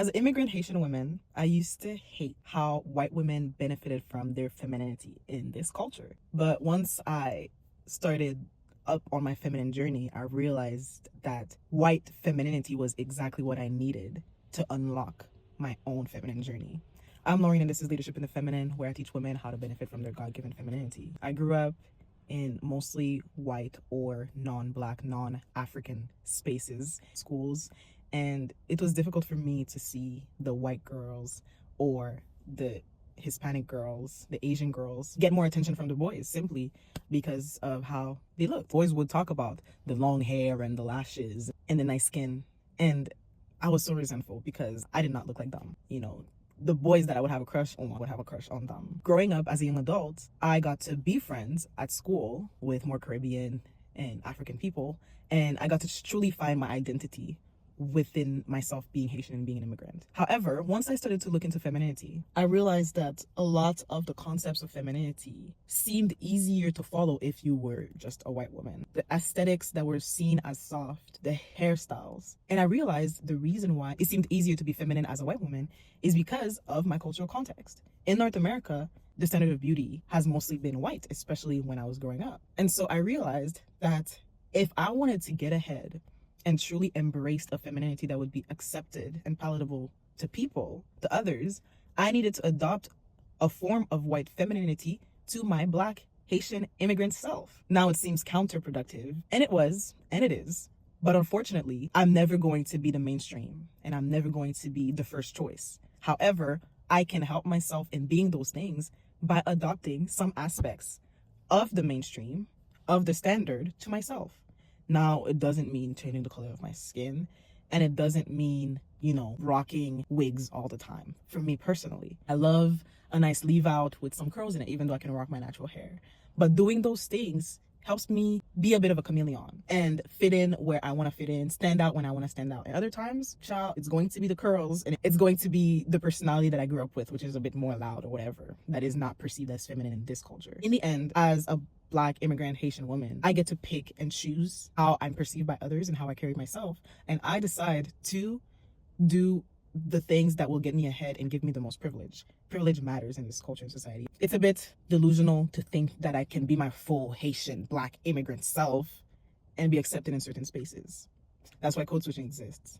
As immigrant Haitian women, I used to hate how white women benefited from their femininity in this culture. But once I started up on my feminine journey, I realized that white femininity was exactly what I needed to unlock my own feminine journey. I'm Lauren, and this is Leadership in the Feminine, where I teach women how to benefit from their God given femininity. I grew up in mostly white or non-black, non-African spaces, schools, and it was difficult for me to see the white girls or the Hispanic girls, the Asian girls get more attention from the boys simply because of how they looked. Boys would talk about the long hair and the lashes and the nice skin, and I was so resentful because I did not look like them. The boys that I would have a crush on would have a crush on them. Growing up as a young adult, I got to be friends at school with more Caribbean and African people, and I got to truly find my identity within myself being Haitian and being an immigrant. However, once I started to look into femininity, I realized that a lot of the concepts of femininity seemed easier to follow if you were just a white woman. The aesthetics that were seen as soft, the hairstyles. And I realized the reason why it seemed easier to be feminine as a white woman is because of my cultural context. In North America, the standard of beauty has mostly been white, especially when I was growing up. And so I realized that if I wanted to get ahead and truly embraced a femininity that would be accepted and palatable to people, to others, I needed to adopt a form of white femininity to my Black Haitian immigrant self. Now it seems counterproductive, and it was, and it is, but unfortunately, I'm never going to be the mainstream, and I'm never going to be the first choice. However, I can help myself in being those things by adopting some aspects of the mainstream, of the standard, to myself. Now, it doesn't mean changing the color of my skin, and it doesn't mean, rocking wigs all the time. For me personally, I love a nice leave out with some curls in it, even though I can rock my natural hair. But doing those things helps me be a bit of a chameleon and fit in where I want to fit in, stand out when I want to stand out. And other times, child, it's going to be the curls and it's going to be the personality that I grew up with, which is a bit more loud or whatever, that is not perceived as feminine in this culture. In the end, as a Black immigrant Haitian woman, I get to pick and choose how I'm perceived by others and how I carry myself. And I decide to do the things that will get me ahead and give me the most privilege. Privilege matters in this culture and society. It's a bit delusional to think that I can be my full Haitian Black immigrant self and be accepted in certain spaces. That's why code switching exists.